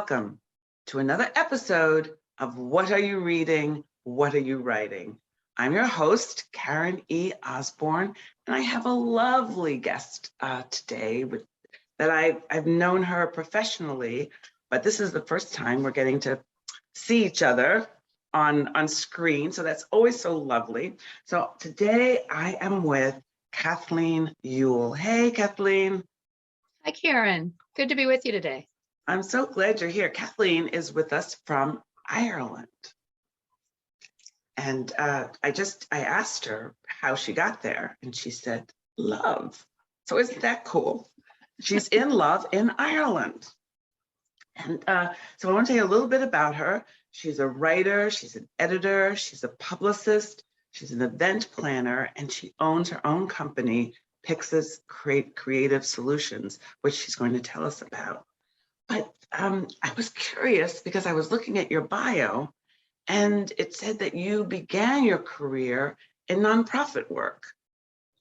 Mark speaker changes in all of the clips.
Speaker 1: welcome to another episode of What Are You Reading? What Are You Writing? I'm your host, Karen E. Osborne, and I have a lovely guest today that I've known her professionally, but this is the first time we're getting to see each other on screen, so that's always so lovely. So today I am with Kathleen Eull. Hey, Kathleen.
Speaker 2: Hi, Karen. Good to be with you today.
Speaker 1: I'm so glad you're here. Kathleen is with us from Ireland. And I asked her how she got there, and she said, love. So isn't that cool? She's in love in Ireland. And so I want to tell you a little bit about her. She's a writer, she's an editor, she's a publicist, she's an event planner, and she owns her own company, Pixis Creative Solutions, which she's going to tell us about. But I was curious because I was looking at your bio, and it said that you began your career in nonprofit work.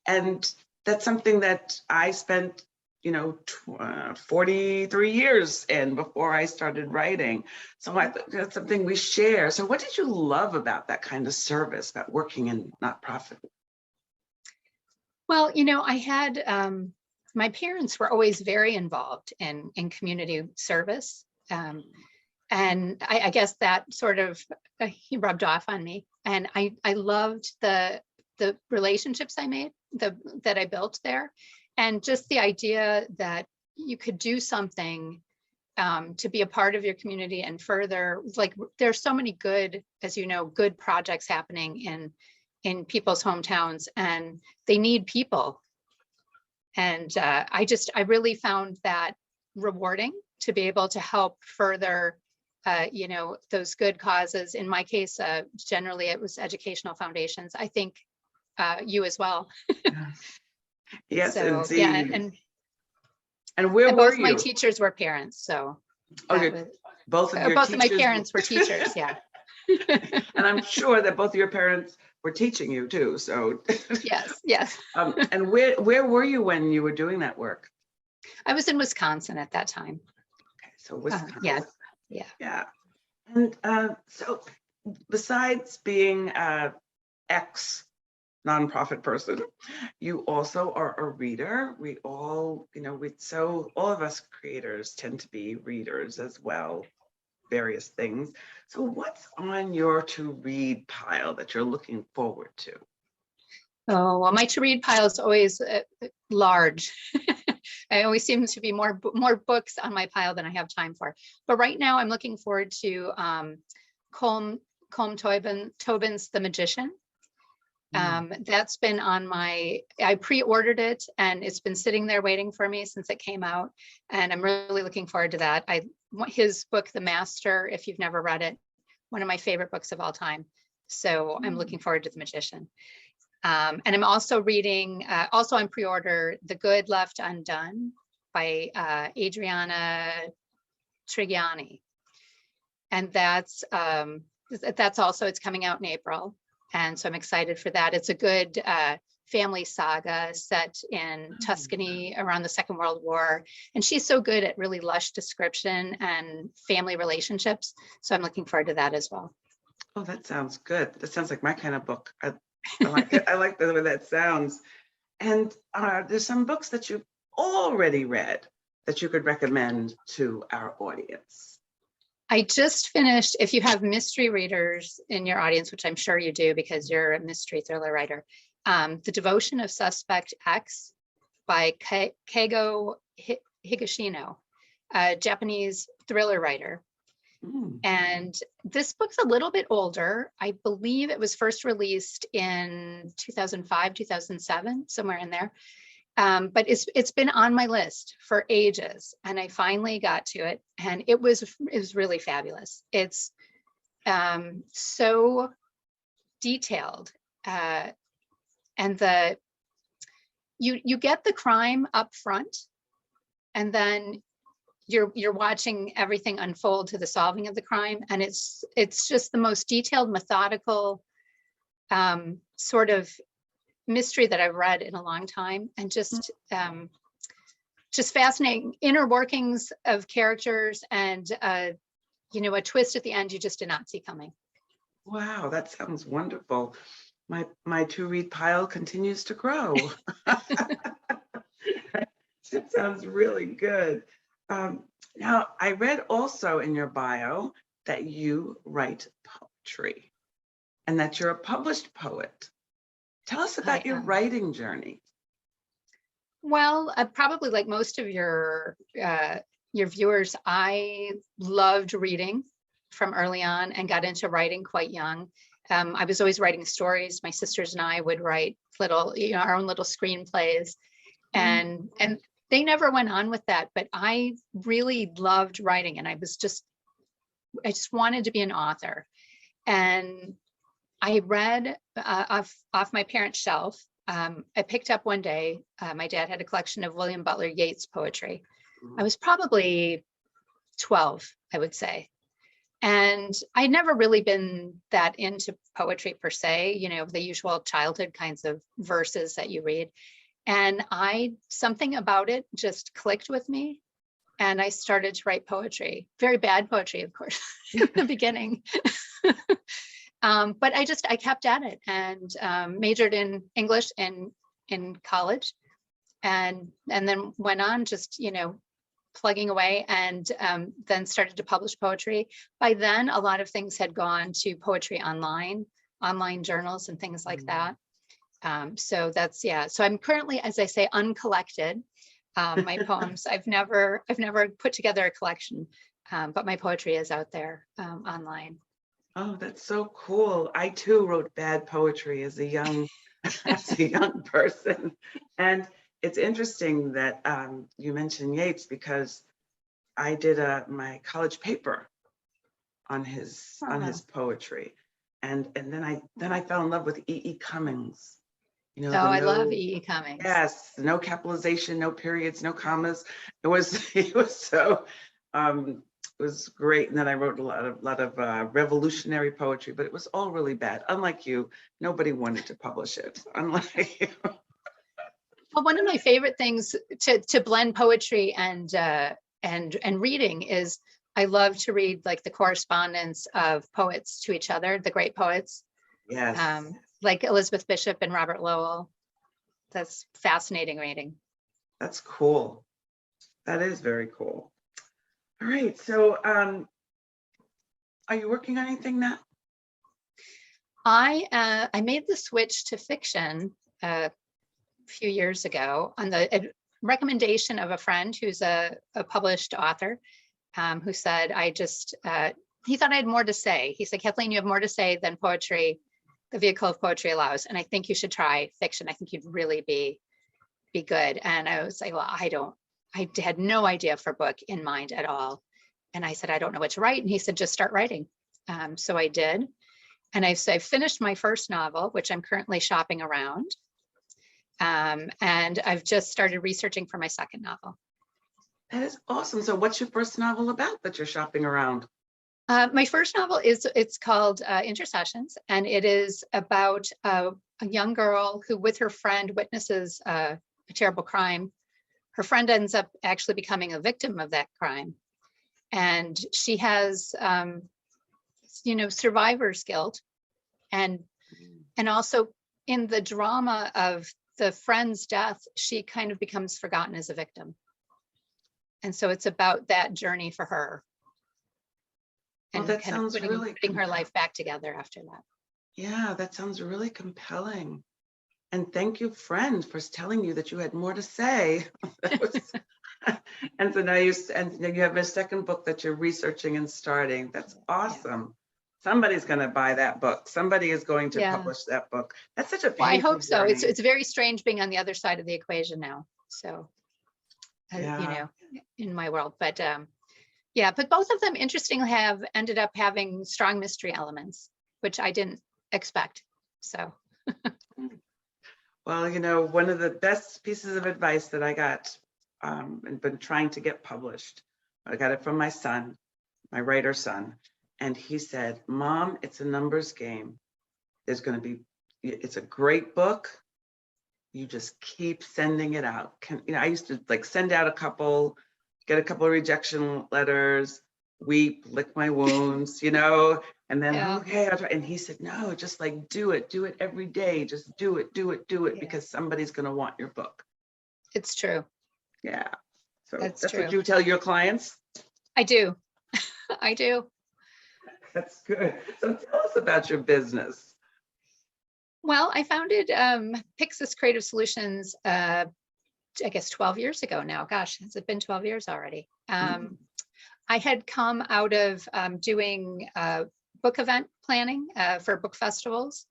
Speaker 1: And that's something that I spent, 43 years in before I started writing. So I think that's something we share. So what did you love about that kind of service, about working in nonprofit?
Speaker 2: Well, I had, my parents were always very involved in community service. And I guess that sort of he rubbed off on me. And I loved the relationships I made, that I built there. And just the idea that you could do something to be a part of your community and further, like there's so many good, as you know, good projects happening in people's hometowns, and they need people. And I really found that rewarding to be able to help further, those good causes. In my case, generally it was educational foundations. I think you as well.
Speaker 1: Yes,
Speaker 2: so,
Speaker 1: indeed.
Speaker 2: Yeah,
Speaker 1: and where
Speaker 2: and
Speaker 1: were
Speaker 2: both
Speaker 1: you?
Speaker 2: My teachers were parents, so.
Speaker 1: Both of
Speaker 2: my parents were teachers, yeah.
Speaker 1: And I'm sure that both of your parents were teaching you too, so.
Speaker 2: Yes.
Speaker 1: And where were you when you were doing that work?
Speaker 2: I was in Wisconsin at that time.
Speaker 1: Okay, so Wisconsin.
Speaker 2: Yeah.
Speaker 1: And so besides being ex nonprofit person, you also are a reader. We all, all of us creators tend to be readers as well, various things. So what's on your to read pile that you're looking forward to?
Speaker 2: Oh, well, my to read pile is always large. I always seem to be more books on my pile than I have time for. But right now I'm looking forward to Colm Tobin's The Magician. That's been on I pre-ordered it, and it's been sitting there waiting for me since it came out. And I'm really looking forward to that. His book, The Master, if you've never read it, one of my favorite books of all time. So I'm looking forward to The Magician. And I'm also reading, also on pre-order, The Good Left Undone by Adriana Trigiani. And that's also, it's coming out in April. And so I'm excited for that. It's a good family saga set in Tuscany around the Second World War. And she's so good at really lush description and family relationships. So I'm looking forward to that as well.
Speaker 1: Oh, that sounds good. That sounds like my kind of book. I like it. I like the way that sounds. And there's some books that you've already read that you could recommend to our audience.
Speaker 2: I just finished, if you have mystery readers in your audience, which I'm sure you do because you're a mystery thriller writer, The Devotion of Suspect X by Keigo Higashino, a Japanese thriller writer. And this book's a little bit older. I believe it was first released in 2005, 2007, somewhere in there. But it's been on my list for ages, and I finally got to it, and it was really fabulous. It's so detailed, and you get the crime up front, and then you're watching everything unfold to the solving of the crime, and it's just the most detailed, methodical sort of mystery that I've read in a long time, and just just fascinating inner workings of characters and, you know, a twist at the end you just did not see coming.
Speaker 1: Wow, that sounds wonderful. My to read pile continues to grow. It sounds really good. Now, I read also in your bio that you write poetry and that you're a published poet. Tell us about your writing journey.
Speaker 2: Well, probably like most of your viewers, I loved reading from early on and got into writing quite young. I was always writing stories. My sisters and I would write little, you know, our own little screenplays, and they never went on with that. But I really loved writing, and I just wanted to be an author. And I read off my parents' shelf. I picked up one day, my dad had a collection of William Butler Yeats poetry. I was probably 12, I would say. And I'd never really been that into poetry per se, you know, the usual childhood kinds of verses that you read. And something about it just clicked with me. And I started to write poetry, very bad poetry, of course, in the beginning. But I kept at it and majored in English in college, and then went on just, you know, plugging away, and then started to publish poetry. By then, a lot of things had gone to poetry online journals and things like that. So that's, yeah. So I'm currently, as I say, uncollected. My poems, I've never put together a collection, but my poetry is out there online.
Speaker 1: Oh, that's so cool. I too wrote bad poetry as a young person. And it's interesting that you mentioned Yeats, because I did my college paper on his poetry. And then I fell in love with E.E. Cummings. You know,
Speaker 2: I love E.E. Cummings.
Speaker 1: Yes, no capitalization, no periods, no commas. It was so it was great. And then I wrote a lot of revolutionary poetry, but it was all really bad. Unlike you, nobody wanted to publish it. Unlike you.
Speaker 2: Well, one of my favorite things to blend poetry and reading is I love to read like the correspondence of poets to each other, the great poets.
Speaker 1: Yes.
Speaker 2: Like Elizabeth Bishop and Robert Lowell. That's fascinating reading.
Speaker 1: That's cool. That is very cool. All right. So are you working on anything now?
Speaker 2: I made the switch to fiction a few years ago on the recommendation of a friend who's a published author, who said, he thought I had more to say. He said, Kathleen, you have more to say than poetry, the vehicle of poetry allows. And I think you should try fiction. I think you'd really be good. And I was like, well, I had no idea for a book in mind at all. And I said, I don't know what to write. And he said, just start writing. So I did. And I finished my first novel, which I'm currently shopping around. And I've just started researching for my second novel.
Speaker 1: That is awesome. So what's your first novel about that you're shopping around?
Speaker 2: My first novel it's called Intercessions, and it is about a young girl who, with her friend, witnesses a terrible crime. Her friend ends up actually becoming a victim of that crime, and she has, survivor's guilt, and also in the drama of the friend's death, she kind of becomes forgotten as a victim, and so it's about that journey for her. And
Speaker 1: that
Speaker 2: kind
Speaker 1: sounds
Speaker 2: of putting her life back together after that.
Speaker 1: Yeah, that sounds really compelling. And thank you, friend, for telling you that you had more to say. And so now you have a second book that you're researching and starting. That's awesome. Yeah. Somebody's going to buy that book. Somebody is going to publish that book. That's such a beautiful
Speaker 2: I hope so.
Speaker 1: journey.
Speaker 2: It's very strange being on the other side of the equation now. So, in my world, but yeah, but both of them, interestingly, have ended up having strong mystery elements, which I didn't expect. So,
Speaker 1: well, one of the best pieces of advice that I got and been trying to get published, I got it from my son, my writer son, and he said, Mom, it's a numbers game. It's a great book, you just keep sending it out. I used to like send out get a couple of rejection letters, weep, lick my wounds, and then,
Speaker 2: Yeah.
Speaker 1: okay, I'll try. And he said, no, just like do it every day. Just do it,
Speaker 2: Yeah.
Speaker 1: because somebody's going to want your book.
Speaker 2: It's true.
Speaker 1: Yeah. So
Speaker 2: That's
Speaker 1: that's
Speaker 2: true.
Speaker 1: what you tell your clients?
Speaker 2: I do. I do.
Speaker 1: That's good. So tell us about your business.
Speaker 2: Well, I founded Pixis Creative Solutions, I guess 12 years ago now. Gosh, has it been 12 years already? I had come out of doing book event planning for book festivals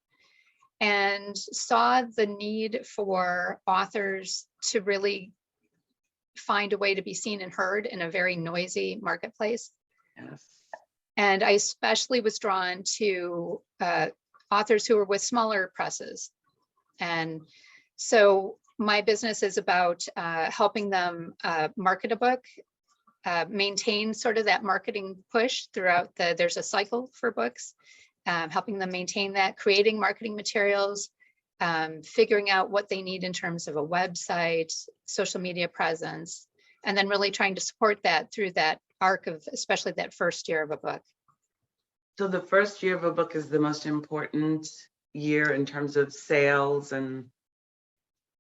Speaker 2: and saw the need for authors to really find a way to be seen and heard in a very noisy marketplace.
Speaker 1: Yes.
Speaker 2: And I especially was drawn to authors who were with smaller presses. And so my business is about helping them market a book, maintain sort of that marketing push throughout there's a cycle for books, helping them maintain that, creating marketing materials, figuring out what they need in terms of a website, social media presence, and then really trying to support that through that arc of especially that first year of a book.
Speaker 1: So the first year of a book is the most important year in terms of sales and.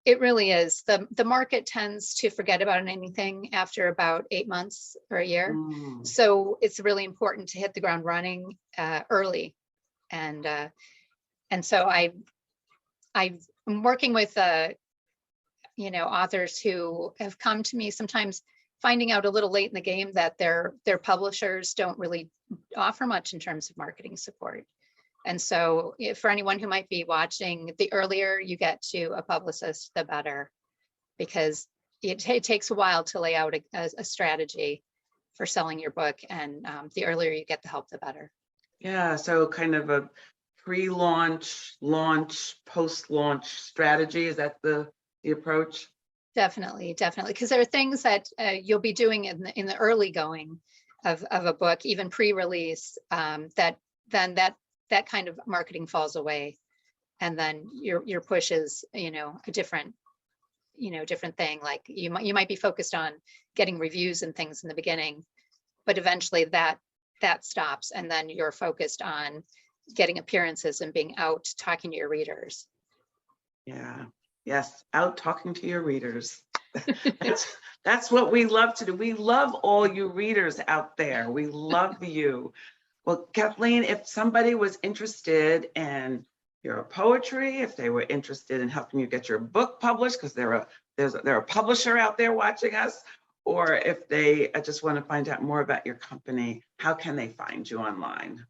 Speaker 2: It really is. The market tends to forget about anything after about 8 months or a year. So it's really important to hit the ground running early. And so I'm working with authors who have come to me sometimes finding out a little late in the game that their publishers don't really offer much in terms of marketing support. And so for anyone who might be watching, the earlier you get to a publicist, the better, because it takes a while to lay out a strategy for selling your book. And the earlier you get the help, the better.
Speaker 1: Yeah, so kind of a pre-launch, launch, post-launch strategy. Is that the approach?
Speaker 2: Definitely. Because there are things that you'll be doing in the early going of a book, even pre-release, that that kind of marketing falls away, and then your push is a different thing. Like you might be focused on getting reviews and things in the beginning, but eventually that stops, and then you're focused on getting appearances and being out talking to your readers.
Speaker 1: Yeah. Yes, out talking to your readers. That's what we love to do. We love all you readers out there. We love you. Well, Kathleen, if somebody was interested in your poetry, if they were interested in helping you get your book published, because they're a publisher out there watching us, or if they just want to find out more about your company, how can they find you online?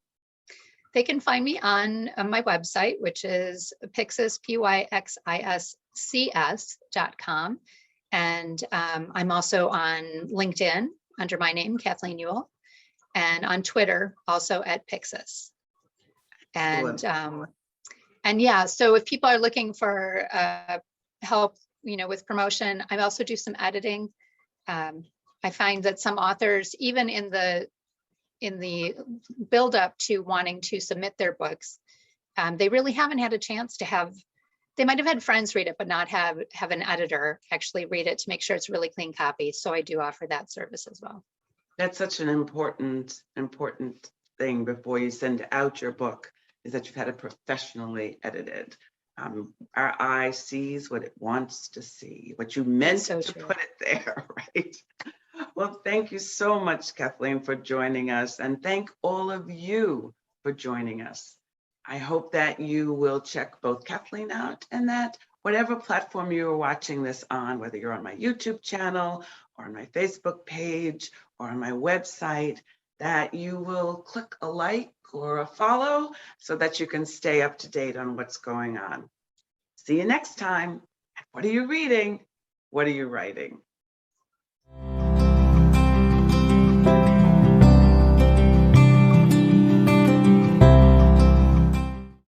Speaker 2: They can find me on my website, which is Pixis, PYXISCS.com. And I'm also on LinkedIn under my name, Kathleen Eull, and on Twitter, also at Pixis. And yeah, so if people are looking for help, with promotion, I also do some editing. I find that some authors, even in the build up to wanting to submit their books, they really haven't had a chance to they might have had friends read it, but not have an editor actually read it to make sure it's really clean copy. So I do offer that service as well.
Speaker 1: That's such an important thing before you send out your book, is that you've had it professionally edited. Our eye sees what it wants to see, what you meant to put it there, right? Well, thank you so much, Kathleen, for joining us, and thank all of you for joining us. I hope that you will check both Kathleen out, and that whatever platform you are watching this on, whether you're on my YouTube channel or on my Facebook page or on my website, that you will click a like or a follow so that you can stay up to date on what's going on. See you next time. What are you reading? What are you writing?